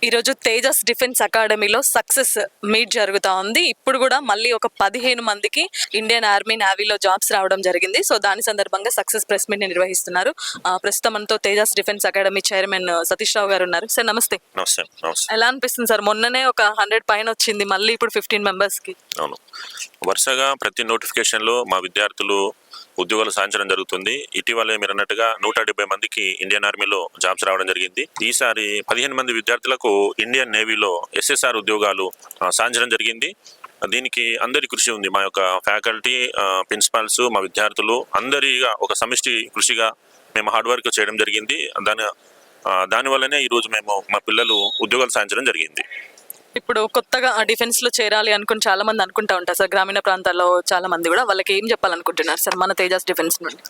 ఈరోజు తేజస్ డిఫెన్స్ అకాడమీలో success meet జరుగుతూ ఉంది. ఇప్పుడు కూడా మళ్ళీ ఒక 15 మందికి ఇండియన్ ఆర్మీ నేవీలో జాబ్స్ రావడం జరిగింది. సో దాని సందర్భంగా సక్సెస్ ప్రెస్ మీట్ నిర్వహిస్తున్నారు. ప్రస్తుతం మనతో Tejas defence academy chairman Satish Rao గారు ఉన్నారు. సార్ నమస్తే. ఎలా అనిపిస్తుంది సార్? మొన్ననే ఒక 100 పైన వచ్చింది, మళ్ళీ ఇప్పుడు 15 మెంబర్స్ కి. అవును, వరుసగా ప్రతి నోటిఫికేషన్ లో మా విద్యార్థులు ఉద్యోగాలు సాధించడం జరుగుతుంది. ఇటీవలే మీరు అన్నట్టుగా 170 మందికి ఇండియన్ ఆర్మీలో జాబ్స్ రావడం జరిగింది. ఈసారి 15 మంది విద్యార్థులకు ఇండియన్ నేవీలో SSR ఉద్యోగాలు సాధించడం జరిగింది. దీనికి అందరి కృషి ఉంది. మా యొక్క ఫ్యాకల్టీ, ప్రిన్సిపాల్స్, మా విద్యార్థులు అందరిగా ఒక సమిష్టి కృషిగా మేము హార్డ్ వర్క్ చేయడం జరిగింది. దానివల్లనే ఈరోజు మేము మా పిల్లలు ఉద్యోగాలు సాధించడం జరిగింది. ఇప్పుడు కొత్తగా డిఫెన్స్ లో చేరాలి అనుకుని చాలా మంది అనుకుంటా ఉంటారు సార్. గ్రామీణ ప్రాంతాల్లో చాలా మంది కూడా, వాళ్ళకి ఏం చెప్పాలనుకుంటున్నారు సార్ మన తేజస్ డిఫెన్స్ నుండి?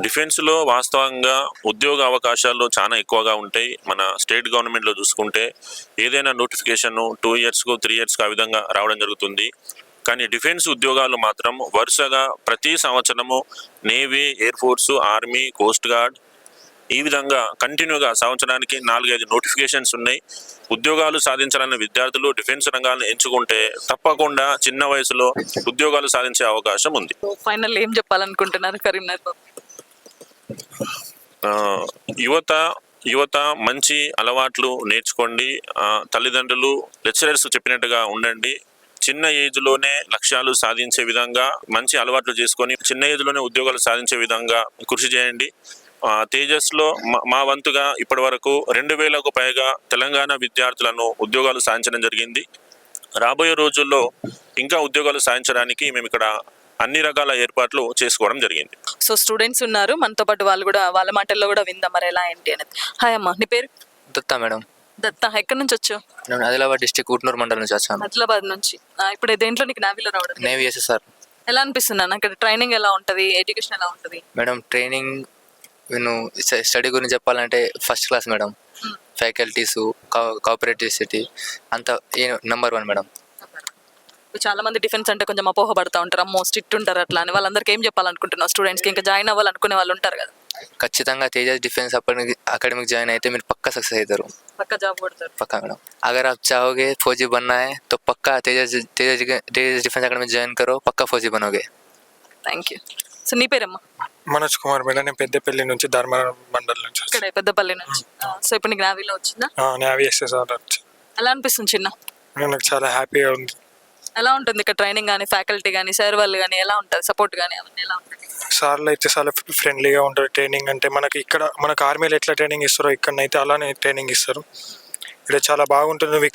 డిఫెన్స్ లో వాస్తవంగా ఉద్యోగ అవకాశాలు చాలా ఎక్కువగా ఉంటాయి. మన స్టేట్ గవర్నమెంట్ లో చూసుకుంటే ఏదైనా నోటిఫికేషన్ 2 years 3 years ఆ విధంగా రావడం జరుగుతుంది. కానీ డిఫెన్స్ ఉద్యోగాలు మాత్రం వరుసగా ప్రతి సంవత్సరము navy, air force, army, coast guard ఈ విధంగా కంటిన్యూగా సంవత్సరానికి 4-5 నోటిఫికేషన్స్ ఉన్నాయి. ఉద్యోగాలు సాధించాలన్న విద్యార్థులు డిఫెన్స్ రంగాలను ఎంచుకుంటే తప్పకుండా చిన్న వయసులో ఉద్యోగాలు సాధించే అవకాశం ఉంది. ఫైనల్ ఏం చెప్పాలనుకుంటున్నారు కరీంనగర్? యువత మంచి అలవాట్లు నేర్చుకోండి. తల్లిదండ్రులు, లెక్చరర్స్ చెప్పినట్టుగా ఉండండి. చిన్న ఏజ్లోనే లక్ష్యాలు సాధించే విధంగా మంచి అలవాట్లు చేసుకొని చిన్న ఏజ్లోనే ఉద్యోగాలు సాధించే విధంగా కృషి చేయండి. తేజస్లో మా వంతుగా ఇప్పటి వరకు 2000కు పైగా తెలంగాణ విద్యార్థులను ఉద్యోగాలు సాధించడం జరిగింది. రాబోయే రోజుల్లో ఇంకా ఉద్యోగాలు సాధించడానికి మేము ఇక్కడ అన్ని రకాల ఏర్పాట్లు చేసుకోవడం జరిగింది. సో స్టూడెంట్స్ ఉన్నారు మనతో పాటు, వాళ్ళు కూడా వాళ్ళ మాటల్లో కూడా విందాం మరి ఎలా ఏంటి అనేది. హాయ్ అమ్మా, నీ పేరు? దత్తా మేడం. దత్తా, ఎక్కడి నుంచి వచ్చావు? నేను ఆదిలాబాద్ డిస్ట్రిక్ట్ ఊట్నూరు మండలం నుంచి వచ్చాను. ఆదిలాబాద్ నుంచి. ఇప్పుడు దేంట్లో నీకు నేవీలో రావడం? Navy SSR. ఎలా అనిపిస్తుంది అన్న? ఇక్కడ ట్రైనింగ్ ఎలా ఉంటుంది, ఎడ్యుకేషన్ ఎలా ఉంటుంది? మేడం ట్రైనింగ్ స్టడీ గురించి చెప్పాలంటే ఫస్ట్ క్లాస్ మేడం. ఫ్యాకల్టీస్, కోఆపరేటివిటీ అంతా నెంబర్ 1 మేడం. చాలా మంది డిఫెన్స్ అంటే కొంచెం అపోహ పడుతూ ఉంటారు, అమ్మో స్ట్రిక్ట్ ఉంటారు అట్లా అని. వాళ్ళందరికీ ఏం చెప్పాలనుకుంటున్నావు? స్టూడెంట్స్కి ఇంకా జాయిన్ అవ్వాలనుకునే వాళ్ళు ఉంటారు కదా. ఖచ్చితంగా తేజస్ డిఫెన్స్ अकेडमी జాయిన్ అయితే మీరు పక్కా సక్సెస్ అవుతారు. పక్కా జాబ్ కొడతారు. పక్కా మేడం. अगर आप चाहोगे फौजी बनना है तो पक्का तेजस डिफेंस अकेडमी ज्वाइन करो, पक्का फौजी बनोगे. Thank you. సో నీ పేరమ్మా? మనోజ్ కుమార్ మేడం. నేను పెద్దపల్లి నుంచి, ధర్మవరం మండలం నుంచి. ఇక్కడ పెద్దపల్లి నుంచి. సో ఇప్పుడు నీకు నేవీలో వచ్చిందా? నేవీ SSR వచ్చి. ఎలా అనిపిస్తుంది చిన్న? నాకు చాలా హ్యాపీగా ఉంది. ఎలా ఉంటుంది ఇక్కడ ట్రైనింగ్ కానీ, ఫ్యాకల్టీ కానీ, సార్ వాళ్ళు కానీ ఎలా ఉంటుంది, సపోర్ట్ కానీ అవన్నీ ఎలా ఉంటుంది? సార్లు అయితే చాలా ఫ్రెండ్లీగా ఉంటారు. ట్రైనింగ్ అంటే మనకు ఆర్మీలో ఎట్లా ట్రైనింగ్ ఇస్తారో ఇక్కడనైతే అలానే ట్రైనింగ్ ఇస్తారు. ఇక్కడ చాలా బాగుంటుంది. నువ్వు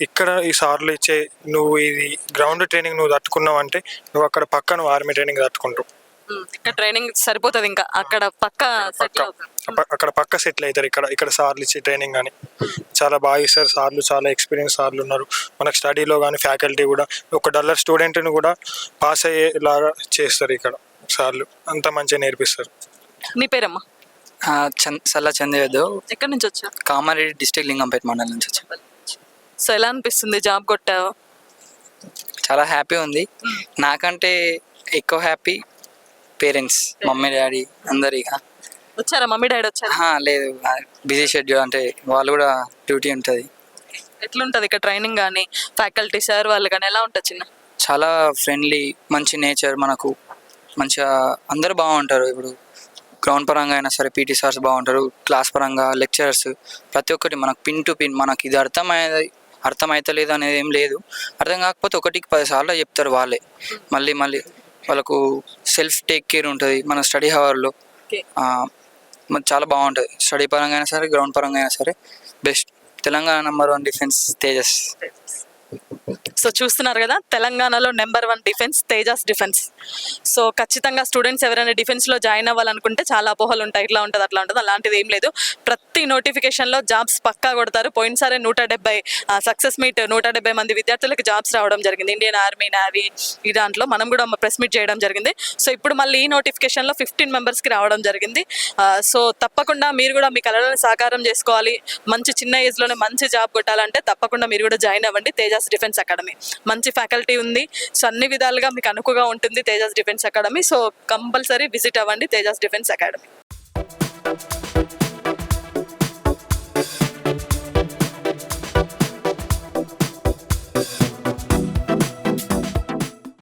ఇక్కడ ఈ సార్లు ఇచ్చే నువ్వు ఇది గ్రౌండ్ ట్రైనింగ్ నువ్వు తట్టుకున్నావు అంటే నువ్వు అక్కడ పక్క నువ్వు ఆర్మీ ట్రైనింగ్ తట్టుకుంటావు. ఇక్కడ ట్రైనింగ్ సరిపోతుంది, ఇంకా అక్కడ పక్క సెటిల్ అవుతారు. ఇక్కడ సార్లు ఇచ్చే ట్రైనింగ్ కానీ చాలా బాగా ఇస్తారు. సార్లు చాలా ఎక్స్పీరియన్స్ సార్లు ఉన్నారు. మనకు స్టడీలో కానీ ఫ్యాకల్టీ కూడా ఒక డల్లర్ స్టూడెంట్ని కూడా పాస్ అయ్యేలాగా చేస్తారు. ఇక్కడ సార్లు అంతా మంచిగా నేర్పిస్తారు. నీ పేరమ్మా? సల్లా చందేదు. ఎక్కడి నుంచి వచ్చా? కామారెడ్డి డిస్ట్రిక్ట్ లింగంపేట మండలం నుంచి వచ్చా. సో ఎలా అనిపిస్తుంది జాబ్ కొట్టావు? చాలా హ్యాపీ ఉంది. నాకంటే ఎక్కువ హ్యాపీ పేరెంట్స్, మమ్మీ డాడీ అందరు. ఇక వచ్చారా మమ్మీ డాడీ? వచ్చారా? లేదు, బిజీ షెడ్యూల్, అంటే వాళ్ళు కూడా డ్యూటీ ఉంటుంది. ఎట్లుంటుంది ఇక్కడ ట్రైనింగ్ కానీ, ఫ్యాకల్టీ సార్ వాళ్ళు కానీ ఎలా ఉంటుంది చిన్న? చాలా ఫ్రెండ్లీ, మంచి నేచర్. మనకు మంచిగా అందరూ బాగుంటారు. ఇప్పుడు గ్రౌండ్ పరంగా అయినా సరే PT సార్స్ బాగుంటారు. క్లాస్ పరంగా లెక్చరర్స్ ప్రతి ఒక్కటి మనకు పిన్ టు పిన్, మనకి ఇది అర్థమవుతలేదు అనేది ఏం లేదు. అర్థం కాకపోతే 1కి 10 సార్లు చెప్తారు వాళ్ళే. మళ్ళీ వాళ్ళకు సెల్ఫ్ టేక్ కేర్ ఉంటుంది మన స్టడీ అవర్లో. చాలా బాగుంటుంది. స్టడీ పరంగా అయినా సరే, గ్రౌండ్ పరంగా అయినా సరే best. Telangana number 1 defence Tejas. So చూస్తున్నారు కదా, తెలంగాణలో number 1 defence Tejas defence. So ఖచ్చితంగా స్టూడెంట్స్ ఎవరైనా డిఫెన్స్లో జాయిన్ అవ్వాలనుకుంటే చాలా అపోహలు ఉంటాయి, ఇట్లా ఉంటుంది అట్లా ఉంటుంది. అలాంటిది ఏం లేదు. ప్రతి నోటిఫికేషన్లో జాబ్స్ పక్కా కొడతారు. పోయినసారి 170 సక్సెస్ మీట్ 170 మంది విద్యార్థులకు జాబ్స్ రావడం జరిగింది. ఇండియన్ ఆర్మీ, నేవీ ఈ దాంట్లో మనం కూడా ప్రెస్ మీట్ చేయడం జరిగింది. సో ఇప్పుడు మళ్ళీ ఈ నోటిఫికేషన్లో 15 మెంబర్స్కి రావడం జరిగింది. సో తప్పకుండా మీరు కూడా మీ కళలను సాకారం చేసుకోవాలి, మంచి చిన్న ఏజ్లోనే మంచి జాబ్ కొట్టాలంటే తప్పకుండా మీరు కూడా జాయిన్ అవ్వండి తేజస్ డిఫెన్స్ అకాడమీ. మంచి ఫ్యాకల్టీ ఉంది. సో అన్ని విధాలుగా మీకు అనుకుగా ఉంటుంది Tejas defence academy. So compulsory visit అవ్వండి తేజస్ డిఫెన్స్ అకాడమీ.